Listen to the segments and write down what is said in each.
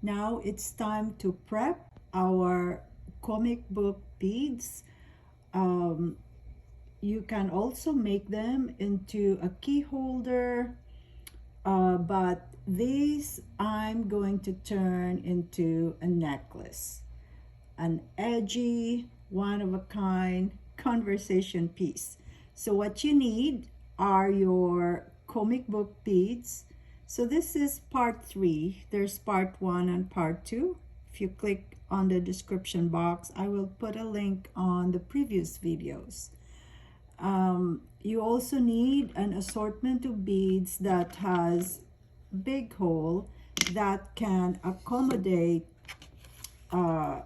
Now it's time to prep our comic book beads. You can also make them into a key holder, but these I'm going to turn into a necklace, an edgy, one-of-a-kind conversation piece. So what you need are your comic book beads. So this is part 3. There's part 1 and part 2. If you click on the description box, I will put a link on the previous videos. You also need an assortment of beads that has big hole that can accommodate a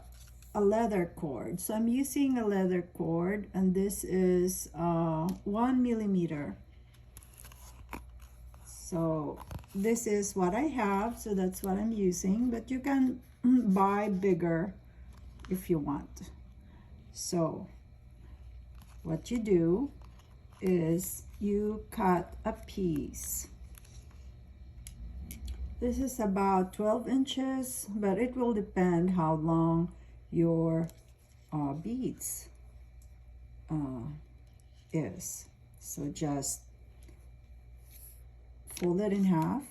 leather cord. So I'm using a leather cord, and this is 1 millimeter. So this is what I have, so that's what I'm using, but you can buy bigger if you want. So what you do is you cut a piece. This is about 12 inches, but it will depend how long your beads is. So just fold it in half,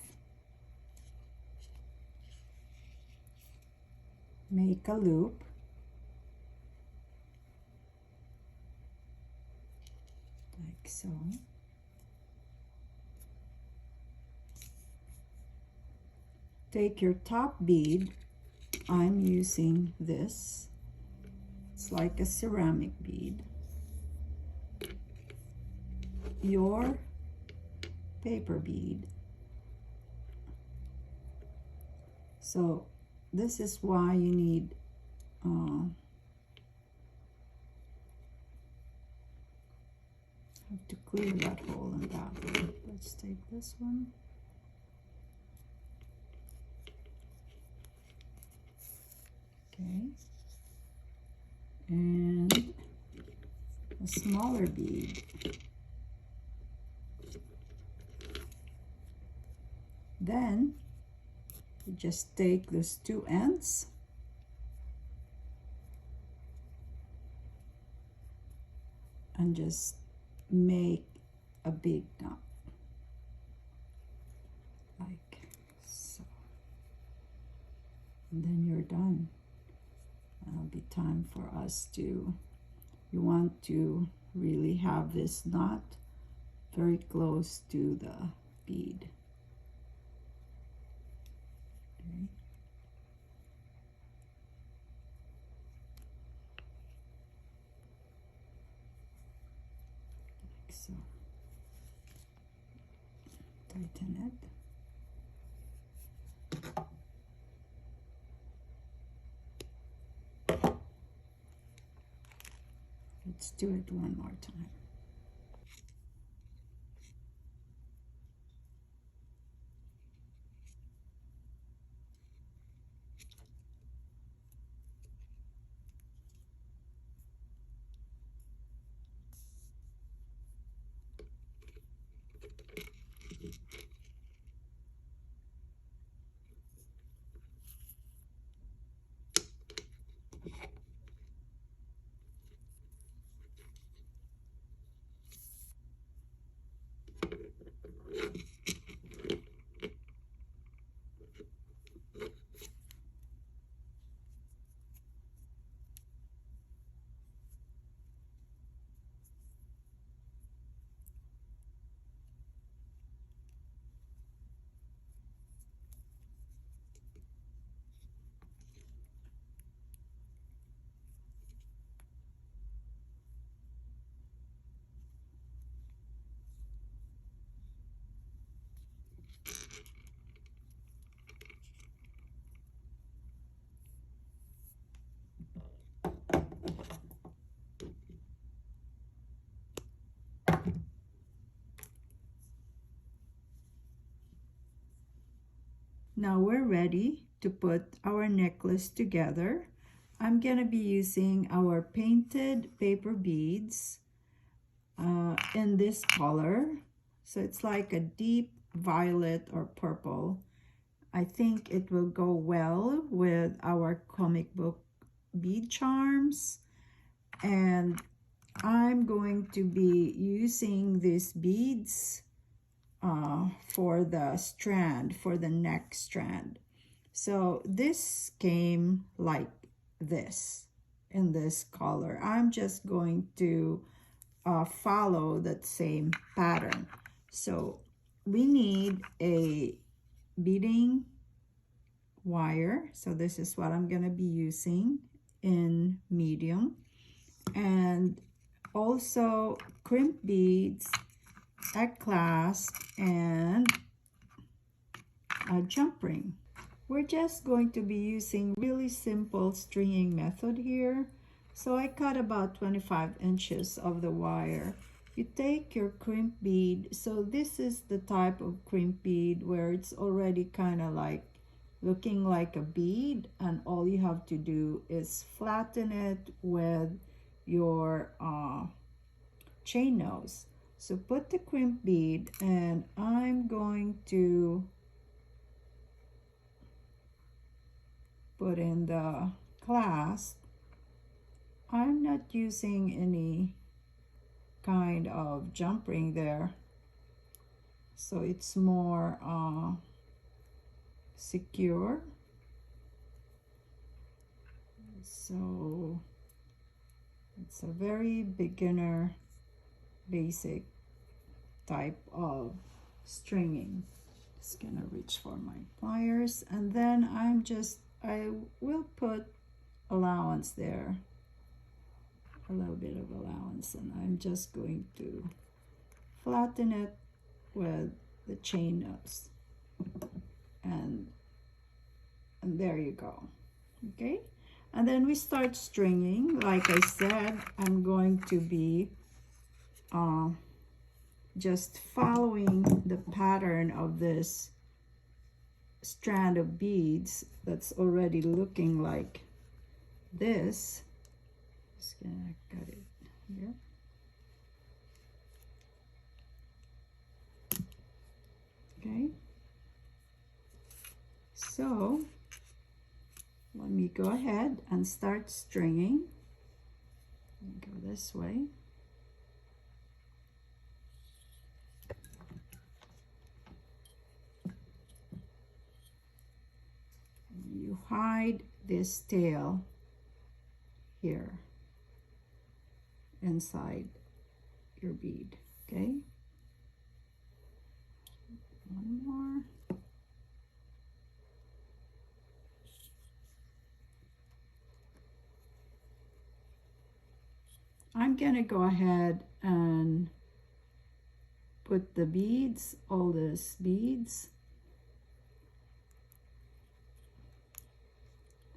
make a loop, like so. Take your top bead. I'm using this. It's like a ceramic bead. Your paper bead. So this is why you need have to clear that hole in that one. Let's take this one. Okay. And a smaller bead. Then you just take those two ends and just make a big knot, like so. And then you're done. It'll be time for us to, you want to really have this knot very close to the bead. Okay. Like so. Tighten it. Let's do it one more time. Now we're ready to put our necklace together. I'm gonna be using our painted paper beads in this color. So it's like a deep violet or purple. I think it will go well with our comic book bead charms. And I'm going to be using these beads for the strand, for the neck strand. So this came like this, in this color. I'm just going to follow that same pattern. So we need a beading wire. So this is what I'm going to be using in medium. And also crimp beads, a clasp, and a jump ring. We're just going to be using really simple stringing method here. So I cut about 25 inches of the wire. You take your crimp bead. So this is the type of crimp bead where it's already kind of like looking like a bead, and all you have to do is flatten it with your chain nose. So put the crimp bead, and I'm going to put in the clasp. I'm not using any kind of jump ring there, so it's more secure. So it's a very beginner basic type of stringing. Just gonna reach for my pliers, and then I will put allowance there, a little bit of allowance, and I'm just going to flatten it with the chain nose, and there you go. Okay, and then we start stringing. Like I said, I'm going to be just following the pattern of this strand of beads that's already looking like this. Just gonna cut it here. Okay, so let me go ahead and start stringing. Go this way. You hide this tail here inside your bead. Okay, one more. I'm gonna go ahead and put the beads, all these beads.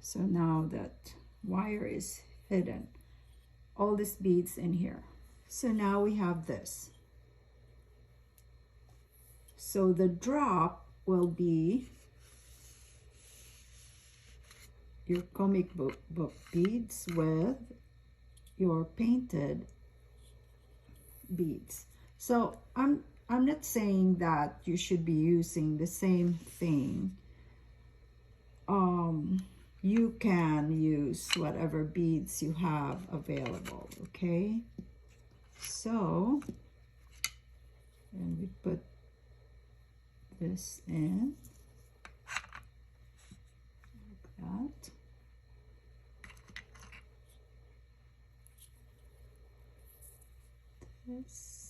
So now that wire is hidden, all these beads in here. So now we have this. So the drop will be your comic book beads with your painted beads. So I'm not saying that you should be using the same thing. You can use whatever beads you have available, okay? So, and we put this in like that. This.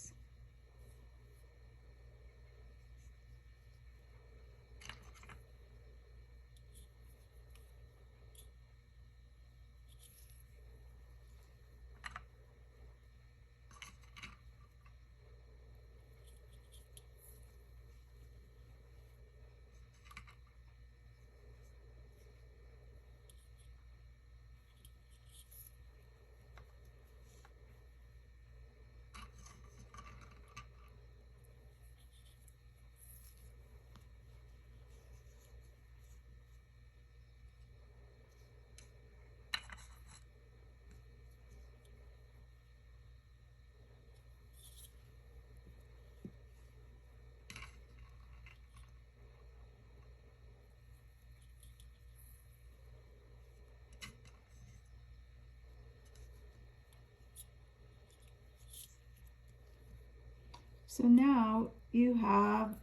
So now you have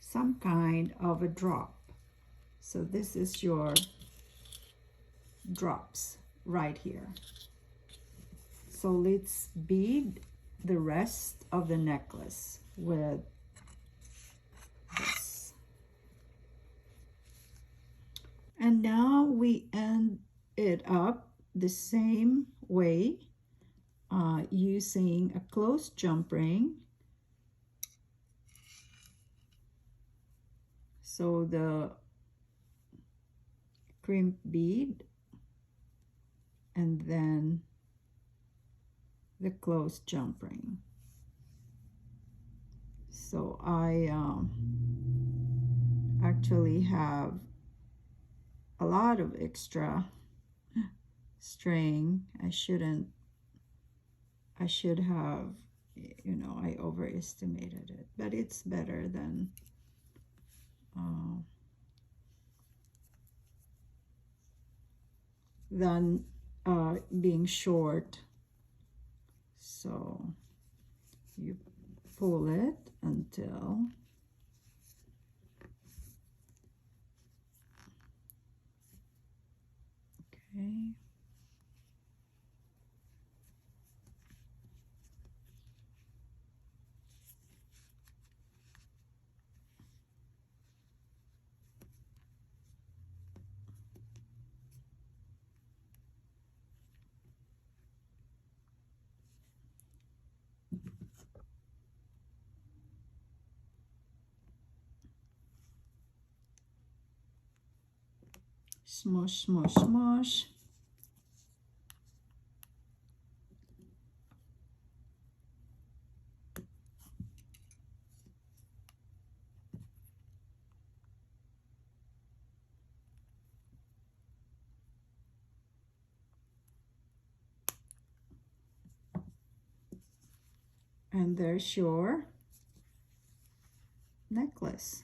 some kind of a drop. So this is your drops right here. So let's bead the rest of the necklace with this. And now we end it up the same way, using a closed jump ring. So the crimp bead and then the closed jump ring. So I actually have a lot of extra string. I should have, you know, I overestimated it, but it's better than being short. So you pull it until okay. Smush, smush, smush. And there's your necklace.